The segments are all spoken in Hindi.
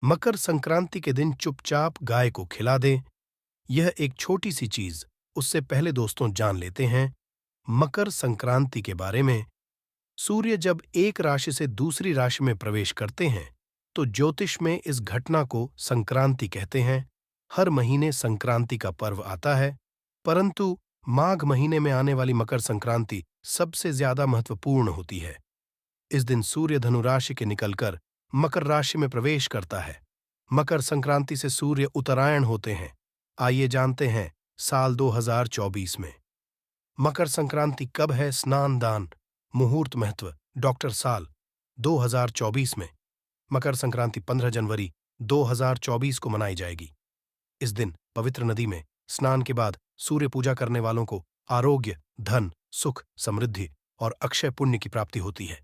मकर संक्रांति के दिन चुपचाप गाय को खिला दें। यह एक छोटी सी चीज। उससे पहले दोस्तों जान लेते हैं मकर संक्रांति के बारे में। सूर्य जब एक राशि से दूसरी राशि में प्रवेश करते हैं तो ज्योतिष में इस घटना को संक्रांति कहते हैं। हर महीने संक्रांति का पर्व आता है, परंतु माघ महीने में आने वाली मकर संक्रांति सबसे ज्यादा महत्वपूर्ण होती है। इस दिन सूर्य धनु राशि के निकलकर मकर राशि में प्रवेश करता है। मकर संक्रांति से सूर्य उत्तरायण होते हैं। आइए जानते हैं साल 2024 में मकर संक्रांति कब है। स्नान दान मुहूर्त महत्व डॉक्टर साल 2024 में मकर संक्रांति 15 जनवरी 2024 को मनाई जाएगी। इस दिन पवित्र नदी में स्नान के बाद सूर्य पूजा करने वालों को आरोग्य, धन, सुख, समृद्धि और अक्षय पुण्य की प्राप्ति होती है।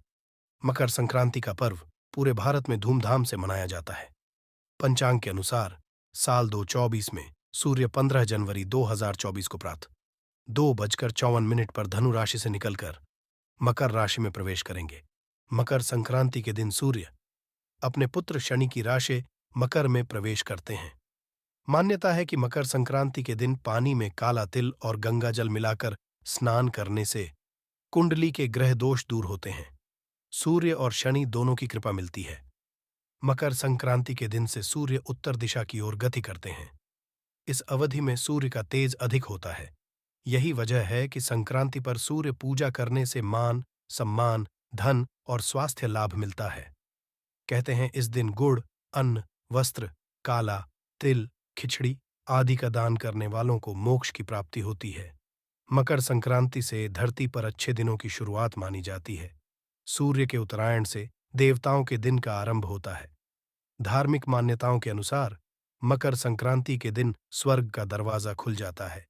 मकर संक्रांति का पर्व पूरे भारत में धूमधाम से मनाया जाता है। पंचांग के अनुसार साल 2024 में सूर्य 15 जनवरी 2024 को प्रातः 2:54 पर धनु राशि से निकलकर मकर राशि में प्रवेश करेंगे। मकर संक्रांति के दिन सूर्य अपने पुत्र शनि की राशि मकर में प्रवेश करते हैं। मान्यता है कि मकर संक्रांति के दिन पानी में काला तिल और गंगा जल मिलाकर स्नान करने से कुंडली के ग्रह दोष दूर होते हैं। सूर्य और शनि दोनों की कृपा मिलती है। मकर संक्रांति के दिन से सूर्य उत्तर दिशा की ओर गति करते हैं। इस अवधि में सूर्य का तेज अधिक होता है। यही वजह है कि संक्रांति पर सूर्य पूजा करने से मान, सम्मान, धन और स्वास्थ्य लाभ मिलता है। कहते हैं इस दिन गुड़, अन्न, वस्त्र, काला तिल, खिचड़ी आदि का दान करने वालों को मोक्ष की प्राप्ति होती है। मकर संक्रांति से धरती पर अच्छे दिनों की शुरुआत मानी जाती है। सूर्य के उत्तरायण से देवताओं के दिन का आरंभ होता है। धार्मिक मान्यताओं के अनुसार मकर संक्रांति के दिन स्वर्ग का दरवाजा खुल जाता है।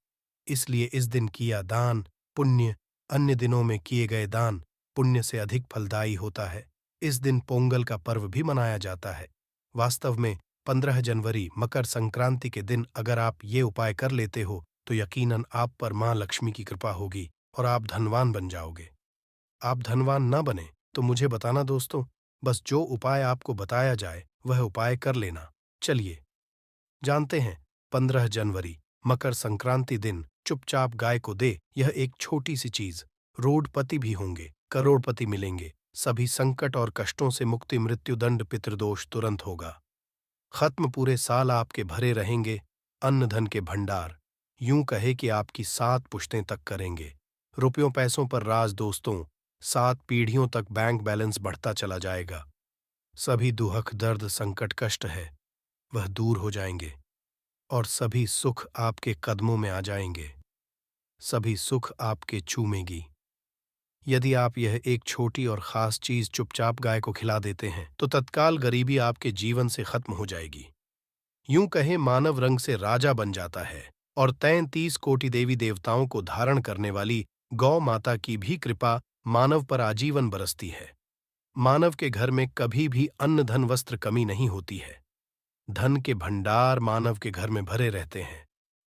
इसलिए इस दिन किया दान पुण्य अन्य दिनों में किए गए दान पुण्य से अधिक फलदायी होता है। इस दिन पोंगल का पर्व भी मनाया जाता है। वास्तव में 15 जनवरी मकर संक्रांति के दिन अगर आप ये उपाय कर लेते हो तो यकीनन आप पर मां लक्ष्मी की कृपा होगी और आप धनवान बन जाओगे। आप धनवान न बने तो मुझे बताना दोस्तों, बस जो उपाय आपको बताया जाए वह उपाय कर लेना। चलिए जानते हैं 15 जनवरी मकर संक्रांति दिन चुपचाप गाय को दे। यह एक छोटी सी चीज। रोडपति भी होंगे, करोड़पति मिलेंगे, सभी संकट और कष्टों से मुक्ति, मृत्युदंड, पितृदोष तुरंत होगा खत्म। पूरे साल आपके भरे रहेंगे अन्न धन के भंडार। यूं कहे कि आपकी 7 पुश्तें तक करेंगे। रुपयों पैसों पर राज दोस्तों, 7 पीढ़ियों तक बैंक बैलेंस बढ़ता चला जाएगा। सभी दुख दर्द संकट कष्ट है वह दूर हो जाएंगे और सभी सुख आपके कदमों में आ जाएंगे। सभी सुख आपके चूमेगी। यदि आप यह एक छोटी और खास चीज चुपचाप गाय को खिला देते हैं तो तत्काल गरीबी आपके जीवन से खत्म हो जाएगी। यूं कहें मानव रंग से राजा बन जाता है और 33 कोटि देवी देवताओं को धारण करने वाली गौ माता की भी कृपा मानव पर आजीवन बरसती है। मानव के घर में कभी भी अन्न धन वस्त्र कमी नहीं होती है। धन के भंडार मानव के घर में भरे रहते हैं।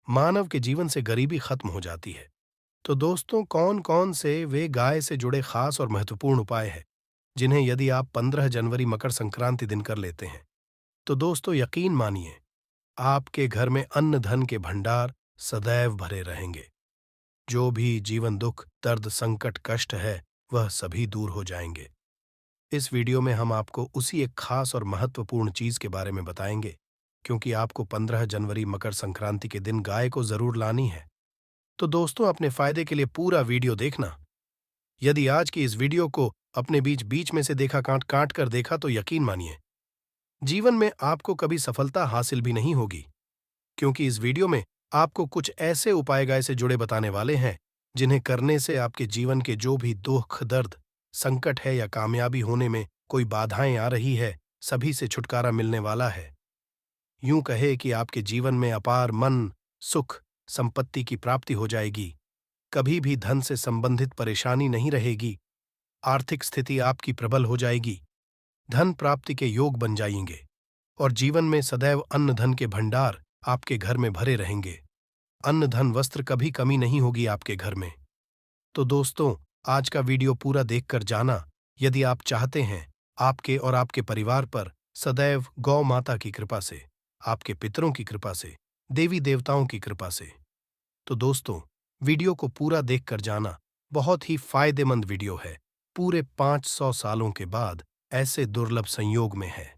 मानव के जीवन से गरीबी खत्म हो जाती है। तो दोस्तों, कौन कौन से वे गाय से जुड़े खास और महत्वपूर्ण उपाय हैं जिन्हें यदि आप 15 जनवरी मकर संक्रांति दिन कर लेते हैं तो दोस्तों यकीन मानिए आपके घर में अन्न धन के भंडार सदैव भरे रहेंगे। जो भी जीवन दुख दर्द संकट कष्ट है वह सभी दूर हो जाएंगे। इस वीडियो में हम आपको उसी एक खास और महत्वपूर्ण चीज के बारे में बताएंगे, क्योंकि आपको 15 जनवरी मकर संक्रांति के दिन गाय को जरूर लानी है। तो दोस्तों अपने फायदे के लिए पूरा वीडियो देखना। यदि आज की इस वीडियो को अपने बीच बीच में से देखा काट काट कर देखा तो यकीन मानिए जीवन में आपको कभी सफलता हासिल भी नहीं होगी, क्योंकि इस वीडियो में आपको कुछ ऐसे उपाय गाय से जुड़े बताने वाले हैं जिन्हें करने से आपके जीवन के जो भी दुख दर्द संकट है या कामयाबी होने में कोई बाधाएं आ रही है सभी से छुटकारा मिलने वाला है। यूं कहे कि आपके जीवन में अपार मन सुख संपत्ति की प्राप्ति हो जाएगी। कभी भी धन से संबंधित परेशानी नहीं रहेगी। आर्थिक स्थिति आपकी प्रबल हो जाएगी। धन प्राप्ति के योग बन जाएंगे और जीवन में सदैव अन्न धन के भंडार आपके घर में भरे रहेंगे। अन्न धन वस्त्र कभी कमी नहीं होगी आपके घर में। तो दोस्तों आज का वीडियो पूरा देखकर जाना। यदि आप चाहते हैं आपके और आपके परिवार पर सदैव गौ माता की कृपा से, आपके पितरों की कृपा से, देवी देवताओं की कृपा से। तो दोस्तों, वीडियो को पूरा देखकर जाना, बहुत ही फायदेमंद वीडियो है। पूरे 500 सालों के बाद ऐसे दुर्लभ संयोग में है।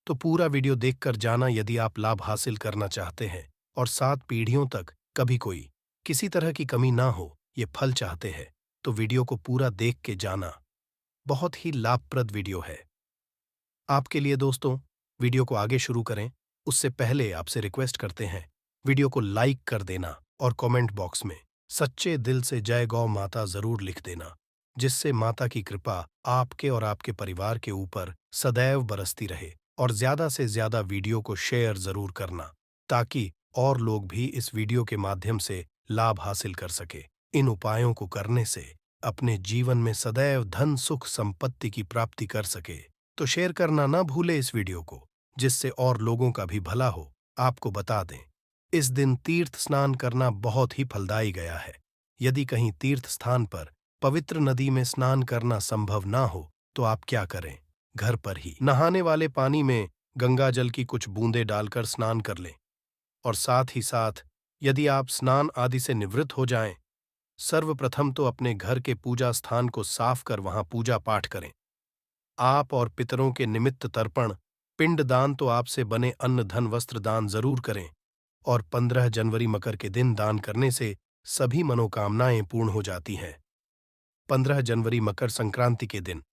तो पूरा वीडियो देखकर जाना यदि आप लाभ हासिल करना चाहते हैं और 7 पीढ़ियों तक कभी कोई किसी तरह की कमी ना हो, ये फल चाहते हैं, तो वीडियो को पूरा देख के जाना। बहुत ही लाभप्रद वीडियो है आपके लिए दोस्तों। वीडियो को आगे शुरू करें उससे पहले आपसे रिक्वेस्ट करते हैं, वीडियो को लाइक कर देना और कमेंट बॉक्स में सच्चे दिल से जय गौ माता जरूर लिख देना, जिससे माता की कृपा आपके और आपके परिवार के ऊपर सदैव बरसती रहे। और ज्यादा से ज्यादा वीडियो को शेयर जरूर करना, ताकि और लोग भी इस वीडियो के माध्यम से लाभ हासिल कर सके। इन उपायों को करने से अपने जीवन में सदैव धन सुख संपत्ति की प्राप्ति कर सके। तो शेयर करना ना भूले इस वीडियो को, जिससे और लोगों का भी भला हो। आपको बता दें, इस दिन तीर्थ स्नान करना बहुत ही फलदायी गया है। यदि कहीं तीर्थ स्थान पर पवित्र नदी में स्नान करना संभव ना हो, तो आप क्या करें, घर पर ही नहाने वाले पानी में गंगा जल की कुछ बूंदें डालकर स्नान कर लें। और साथ ही साथ यदि आप स्नान आदि से निवृत्त हो जाएं, सर्वप्रथम तो अपने घर के पूजा स्थान को साफ कर वहां पूजा पाठ करें। आप और पितरों के निमित्त तर्पण, पिंड दान तो आपसे बने अन्न धन वस्त्र दान जरूर करें। और 15 जनवरी मकर के दिन दान करने से सभी मनोकामनाएं पूर्ण हो जाती हैं। 15 जनवरी मकर संक्रांति के दिन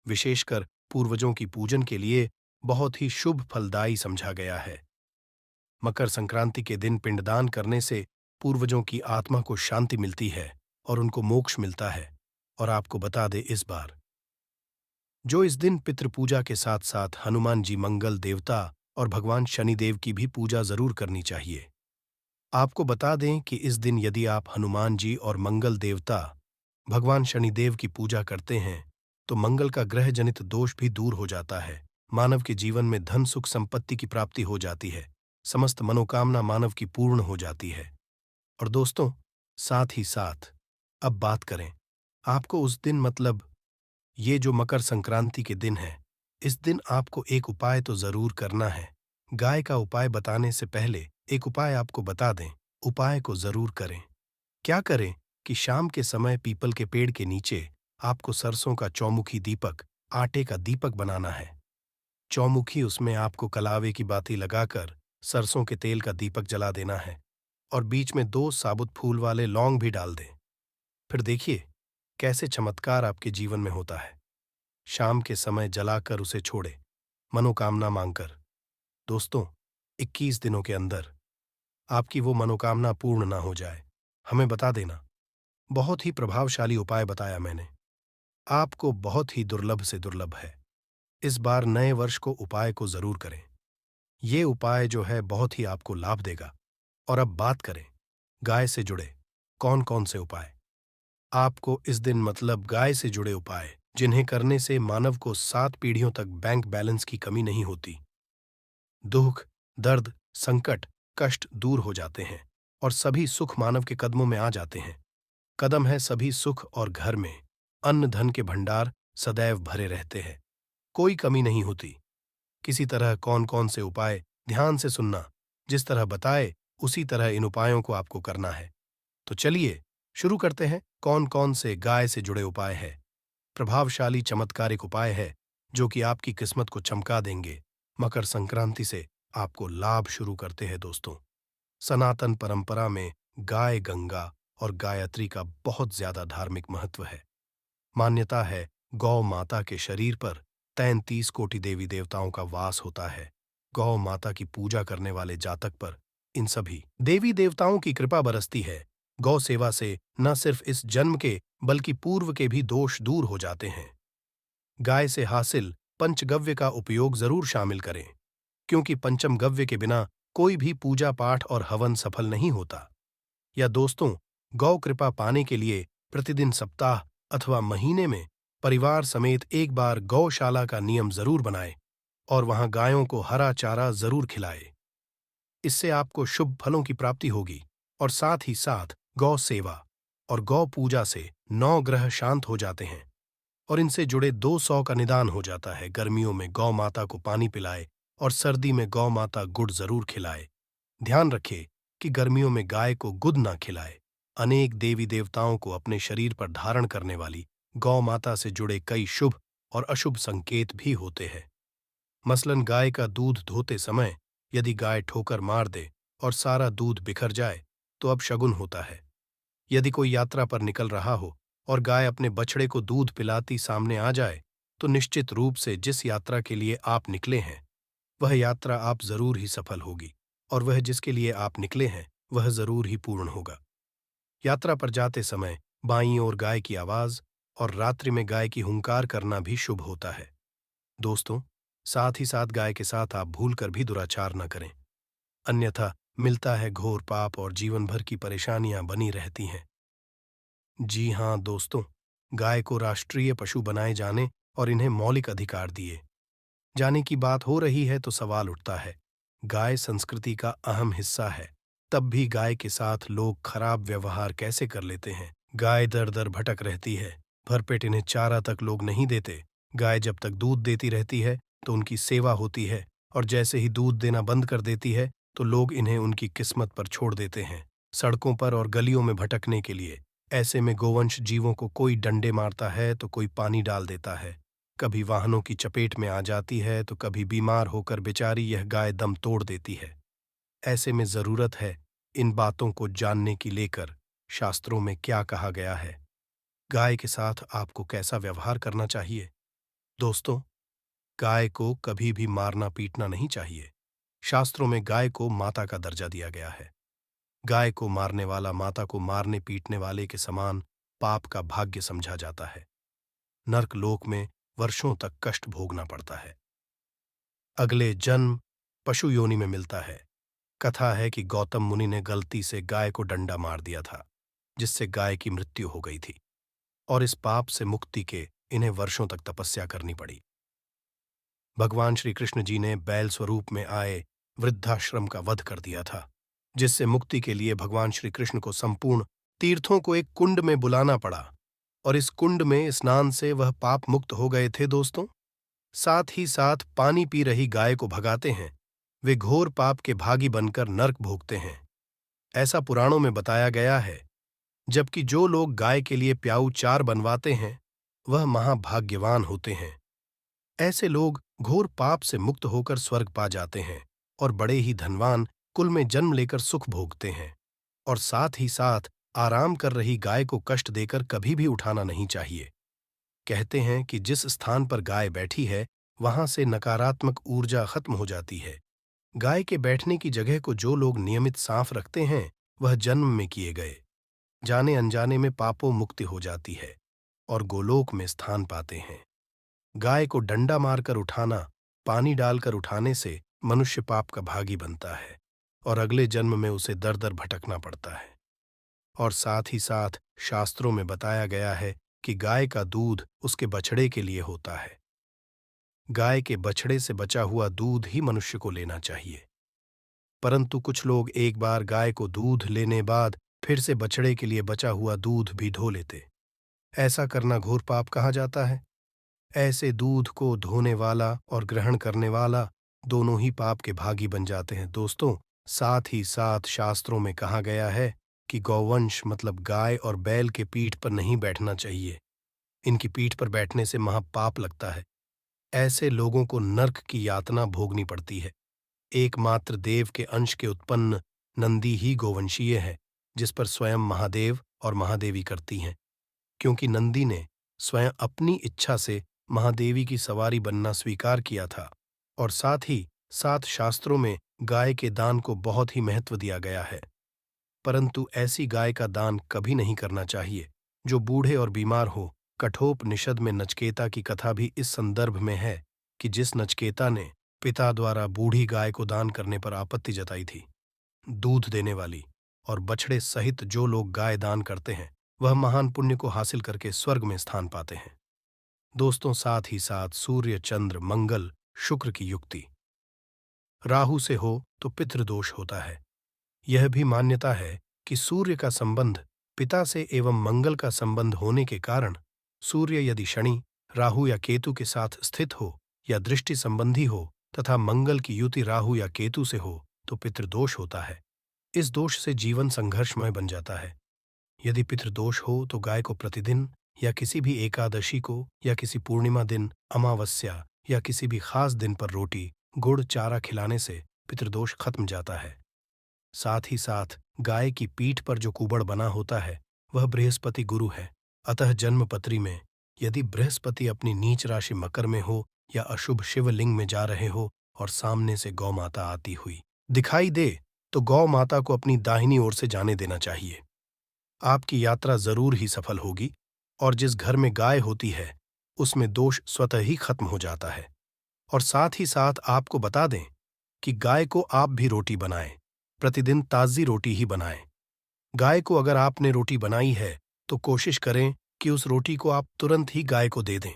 विशेषकर पूर्वजों की पूजन के लिए बहुत ही शुभ फलदायी समझा गया है। मकर संक्रांति के दिन पिंडदान करने से पूर्वजों की आत्मा को शांति मिलती है और उनको मोक्ष मिलता है। और आपको बता दे इस बार, जो इस दिन पितृपूजा के साथ साथ हनुमान जी मंगल देवता और भगवान शनिदेव की भी पूजा जरूर करनी चाहिए। आपको बता दें कि इस दिन यदि आप हनुमान जी और मंगल देवता भगवान शनिदेव की पूजा करते हैं, तो मंगल का ग्रह जनित दोष भी दूर हो जाता है। मानव के जीवन में धन सुख संपत्ति की प्राप्ति हो जाती है। समस्त मनोकामना मानव की पूर्ण हो जाती है। और दोस्तों, साथ ही साथ अब बात करें, आपको उस दिन मतलब ये जो मकर संक्रांति के दिन है, इस दिन आपको एक उपाय तो जरूर करना है। गाय का उपाय बताने से पहले एक उपाय आपको बता दें, उपाय को जरूर करें। क्या करें कि शाम के समय पीपल के पेड़ के नीचे आपको सरसों का चौमुखी दीपक, आटे का दीपक बनाना है। चौमुखी, उसमें आपको कलावे की बाती लगाकर सरसों के तेल का दीपक जला देना है और बीच में 2 साबुत फूल वाले लौंग भी डाल दें। फिर देखिए कैसे चमत्कार आपके जीवन में होता है। शाम के समय जलाकर उसे छोड़े, मनोकामना मांगकर। दोस्तों, 21 दिनों के अंदर आपकी वो मनोकामना पूर्ण ना हो जाए, हमें बता देना। बहुत ही प्रभावशाली उपाय बताया मैंने, आपको बहुत ही दुर्लभ से दुर्लभ है। इस बार नए वर्ष को उपाय को जरूर करें। ये उपाय जो है बहुत ही आपको लाभ देगा। और अब बात करें गाय से जुड़े कौन कौन से उपाय। आपको इस दिन मतलब गाय से जुड़े उपाय, जिन्हें करने से मानव को 7 पीढ़ियों तक बैंक बैलेंस की कमी नहीं होती, दुख दर्द संकट कष्ट दूर हो जाते हैं और सभी सुख मानव के कदमों में आ जाते हैं। कदम है सभी सुख और घर में अन्न धन के भंडार सदैव भरे रहते हैं, कोई कमी नहीं होती। किसी तरह कौन कौन से उपाय ध्यान से सुनना, जिस तरह बताए उसी तरह इन उपायों को आपको करना है। तो चलिए शुरू करते हैं। कौन कौन से गाय से जुड़े उपाय है, प्रभावशाली चमत्कारिक उपाय है जो कि आपकी किस्मत को चमका देंगे। मकर संक्रांति से आपको लाभ शुरू करते हैं दोस्तों। सनातन परंपरा में गाय गंगा और गायत्री का बहुत ज्यादा धार्मिक महत्व है। मान्यता है गौ माता के शरीर पर 33 कोटि देवी देवताओं का वास होता है। गौ माता की पूजा करने वाले जातक पर इन सभी देवी देवताओं की कृपा बरसती है। गौ सेवा से न सिर्फ इस जन्म के बल्कि पूर्व के भी दोष दूर हो जाते हैं। गाय से हासिल पंचगव्य का उपयोग जरूर शामिल करें, क्योंकि पंचम गव्य के बिना कोई भी पूजा पाठ और हवन सफल नहीं होता। या दोस्तों, गौ कृपा पाने के लिए प्रतिदिन सप्ताह अथवा महीने में परिवार समेत एक बार गौशाला का नियम जरूर बनाएं और वहां गायों को हरा चारा जरूर खिलाएं। इससे आपको शुभ फलों की प्राप्ति होगी। और साथ ही साथ गौ सेवा और गौ पूजा से 9 ग्रह शांत हो जाते हैं। और इनसे जुड़े 200 का निदान हो जाता है। गर्मियों में गौ माता को पानी पिलाए और सर्दी में गौ माता गुड़ जरूर खिलाए। ध्यान रखे कि गर्मियों में गाय को गुद ना खिलाए। अनेक देवी देवताओं को अपने शरीर पर धारण करने वाली गौ माता से जुड़े कई शुभ और अशुभ संकेत भी होते हैं। मसलन गाय का दूध धोते समय यदि गाय ठोकर मार दे और सारा दूध बिखर जाए तो अब शगुन होता है। यदि कोई यात्रा पर निकल रहा हो और गाय अपने बछड़े को दूध पिलाती सामने आ जाए तो निश्चित रूप से जिस यात्रा के लिए आप निकले हैं वह यात्रा आप जरूर ही सफल होगी और वह जिसके लिए आप निकले हैं वह जरूर ही पूर्ण होगा। यात्रा पर जाते समय बाईं ओर गाय की आवाज और रात्रि में गाय की हुंकार करना भी शुभ होता है। दोस्तों, साथ ही साथ गाय के साथ आप भूल कर भी दुराचार न करें, अन्यथा मिलता है घोर पाप और जीवन भर की परेशानियां बनी रहती हैं। जी हाँ दोस्तों, गाय को राष्ट्रीय पशु बनाए जाने और इन्हें मौलिक अधिकार दिए जाने की बात हो रही है तो सवाल उठता है, गाय संस्कृति का अहम हिस्सा है, तब भी गाय के साथ लोग खराब व्यवहार कैसे कर लेते हैं। गाय दर दर भटक रहती है, भरपेट इन्हें चारा तक लोग नहीं देते। गाय जब तक दूध देती रहती है तो उनकी सेवा होती है और जैसे ही दूध देना बंद कर देती है तो लोग इन्हें उनकी किस्मत पर छोड़ देते हैं, सड़कों पर और गलियों में भटकने के लिए। ऐसे में गोवंश जीवों को कोई डंडे मारता है तो कोई पानी डाल देता है, कभी वाहनों की चपेट में आ जाती है तो कभी बीमार होकर बेचारी यह गाय दम तोड़ देती है। ऐसे में जरूरत है इन बातों को जानने की लेकर शास्त्रों में क्या कहा गया है, गाय के साथ आपको कैसा व्यवहार करना चाहिए। दोस्तों, गाय को कभी भी मारना पीटना नहीं चाहिए। शास्त्रों में गाय को माता का दर्जा दिया गया है। गाय को मारने वाला माता को मारने पीटने वाले के समान पाप का भाग्य समझा जाता है। नर्क लोक में वर्षों तक कष्ट भोगना पड़ता है। अगले जन्म पशु योनि में मिलता है। कथा है कि गौतम मुनि ने गलती से गाय को डंडा मार दिया था, जिससे गाय की मृत्यु हो गई थी और इस पाप से मुक्ति के इन्हें वर्षों तक तपस्या करनी पड़ी। भगवान श्री कृष्ण जी ने बैल स्वरूप में आए वृद्धाश्रम का वध कर दिया था, जिससे मुक्ति के लिए भगवान श्री कृष्ण को संपूर्ण तीर्थों को एक कुंड में बुलाना पड़ा और इस कुंड में स्नान से वह पाप मुक्त हो गए थे। दोस्तों, साथ ही साथ पानी पी रही गाय को भगाते हैं, वे घोर पाप के भागी बनकर नर्क भोगते हैं, ऐसा पुराणों में बताया गया है। जबकि जो लोग गाय के लिए प्याऊ चार बनवाते हैं वह महाभाग्यवान होते हैं। ऐसे लोग घोर पाप से मुक्त होकर स्वर्ग पा जाते हैं और बड़े ही धनवान कुल में जन्म लेकर सुख भोगते हैं। और साथ ही साथ आराम कर रही गाय को कष्ट देकर कभी भी उठाना नहीं चाहिए। कहते हैं कि जिस स्थान पर गाय बैठी है वहां से नकारात्मक ऊर्जा खत्म हो जाती है। गाय के बैठने की जगह को जो लोग नियमित साफ रखते हैं वह जन्म में किए गए जाने अनजाने में पापों मुक्ति हो जाती है और गोलोक में स्थान पाते हैं। गाय को डंडा मारकर उठाना, पानी डालकर उठाने से मनुष्य पाप का भागी बनता है और अगले जन्म में उसे दर दर भटकना पड़ता है। और साथ ही साथ शास्त्रों में बताया गया है कि गाय का दूध उसके बछड़े के लिए होता है। गाय के बछड़े से बचा हुआ दूध ही मनुष्य को लेना चाहिए, परंतु कुछ लोग एक बार गाय को दूध लेने बाद फिर से बछड़े के लिए बचा हुआ दूध भी ढो लेते। ऐसा करना घोर पाप कहा जाता है। ऐसे दूध को धोने वाला और ग्रहण करने वाला दोनों ही पाप के भागी बन जाते हैं। दोस्तों, साथ ही साथ शास्त्रों में कहा गया है कि गौवंश मतलब गाय और बैल के पीठ पर नहीं बैठना चाहिए। इनकी पीठ पर बैठने से महापाप लगता है। ऐसे लोगों को नर्क की यातना भोगनी पड़ती है। एकमात्र देव के अंश के उत्पन्न नंदी ही गोवंशीय है, जिस पर स्वयं महादेव और महादेवी करती हैं, क्योंकि नंदी ने स्वयं अपनी इच्छा से महादेवी की सवारी बनना स्वीकार किया था। और साथ ही साथ शास्त्रों में गाय के दान को बहुत ही महत्व दिया गया है, परंतु ऐसी गाय का दान कभी नहीं करना चाहिए जो बूढ़े और बीमार हो। कठोपनिषद में नचकेता की कथा भी इस संदर्भ में है कि जिस नचकेता ने पिता द्वारा बूढ़ी गाय को दान करने पर आपत्ति जताई थी। दूध देने वाली और बछड़े सहित जो लोग गाय दान करते हैं वह महान पुण्य को हासिल करके स्वर्ग में स्थान पाते हैं। दोस्तों, साथ ही साथ सूर्य, चंद्र, मंगल, शुक्र की युक्ति राहु से हो तो पितृदोष होता है। यह भी मान्यता है कि सूर्य का संबंध पिता से एवं मंगल का संबंध होने के कारण सूर्य यदि शनि राहु या केतु के साथ स्थित हो या दृष्टि संबंधी हो तथा मंगल की युति राहु या केतु से हो तो पितृदोष होता है। इस दोष से जीवन संघर्षमय बन जाता है। यदि पितृदोष हो तो गाय को प्रतिदिन या किसी भी एकादशी को या किसी पूर्णिमा दिन, अमावस्या या किसी भी खास दिन पर रोटी, गुड़, चारा खिलाने से पितृदोष खत्म जाता है। साथ ही साथ गाय की पीठ पर जो कुबड़ बना होता है वह बृहस्पति गुरु है। अतः जन्मपत्री में यदि बृहस्पति अपनी नीच राशि मकर में हो या अशुभ शिवलिंग में जा रहे हो और सामने से गौ माता आती हुई दिखाई दे तो गौ माता को अपनी दाहिनी ओर से जाने देना चाहिए। आपकी यात्रा जरूर ही सफल होगी और जिस घर में गाय होती है उसमें दोष स्वतः ही खत्म हो जाता है। और साथ ही साथ आपको बता दें कि गाय को आप भी रोटी बनाएं, प्रतिदिन ताज़ी रोटी ही बनाएं। गाय को अगर आपने रोटी बनाई है तो कोशिश करें कि उस रोटी को आप तुरंत ही गाय को दे दें।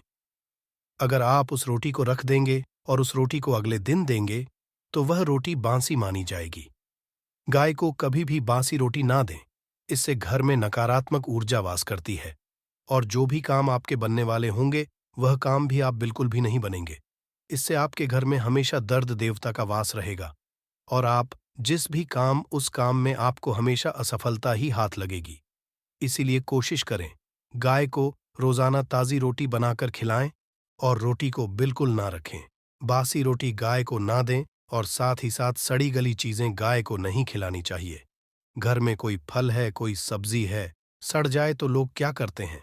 अगर आप उस रोटी को रख देंगे और उस रोटी को अगले दिन देंगे तो वह रोटी बासी मानी जाएगी। गाय को कभी भी बासी रोटी ना दें, इससे घर में नकारात्मक ऊर्जा वास करती है और जो भी काम आपके बनने वाले होंगे वह काम भी आप बिल्कुल भी नहीं बनेंगे। इससे आपके घर में हमेशा दर्द देवता का वास रहेगा और आप जिस भी काम उस काम में आपको हमेशा असफलता ही हाथ लगेगी। इसीलिए कोशिश करें गाय को रोजाना ताज़ी रोटी बनाकर खिलाएं और रोटी को बिल्कुल ना रखें। बासी रोटी गाय को ना दें और साथ ही साथ सड़ी गली चीजें गाय को नहीं खिलानी चाहिए। घर में कोई फल है, कोई सब्जी है, सड़ जाए तो लोग क्या करते हैं?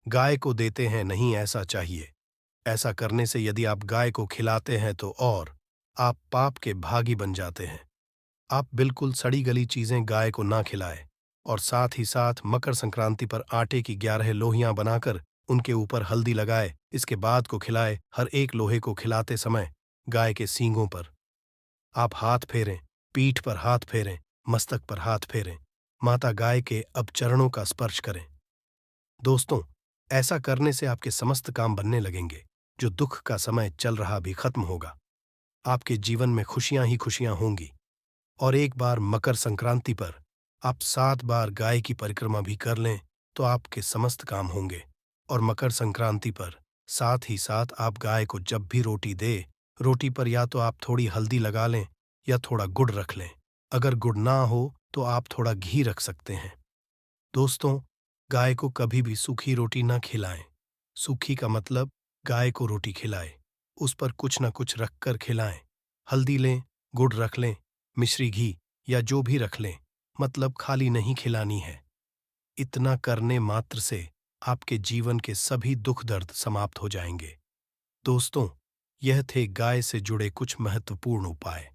गाय को देते हैं, नहीं ऐसा चाहिए। ऐसा करने से यदि आप गाय को खिलाते हैं तो और आप पाप के भागी बन जाते हैं। आप बिल्कुल सड़ी गली चीजें गाय को ना खिलाएं और साथ ही साथ मकर संक्रांति पर आटे की 11 लोहियां बनाकर उनके ऊपर हल्दी लगाए, इसके बाद को खिलाए। हर एक लोहे को खिलाते समय गाय के सींगों पर आप हाथ फेरें, पीठ पर हाथ फेरें, मस्तक पर हाथ फेरें, माता गाय के अब चरणों का स्पर्श करें। दोस्तों, ऐसा करने से आपके समस्त काम बनने लगेंगे। जो दुख का समय चल रहा भी खत्म होगा। आपके जीवन में खुशियां ही खुशियां होंगी। और एक बार मकर संक्रांति पर आप 7 बार गाय की परिक्रमा भी कर लें तो आपके समस्त काम होंगे। और मकर संक्रांति पर साथ ही साथ आप गाय को जब भी रोटी दे, रोटी पर या तो आप थोड़ी हल्दी लगा लें या थोड़ा गुड़ रख लें। अगर गुड़ ना हो तो आप थोड़ा घी रख सकते हैं। दोस्तों, गाय को कभी भी सूखी रोटी ना खिलाएं। सूखी का मतलब गाय को रोटी खिलाएं, उस पर कुछ ना कुछ रख कर खिलाएं। हल्दी लें, गुड़ रख लें, मिश्री घी या जो भी रख लें, मतलब खाली नहीं खिलानी है। इतना करने मात्र से आपके जीवन के सभी दुख दर्द समाप्त हो जाएंगे। दोस्तों, यह थे गाय से जुड़े कुछ महत्वपूर्ण उपाय।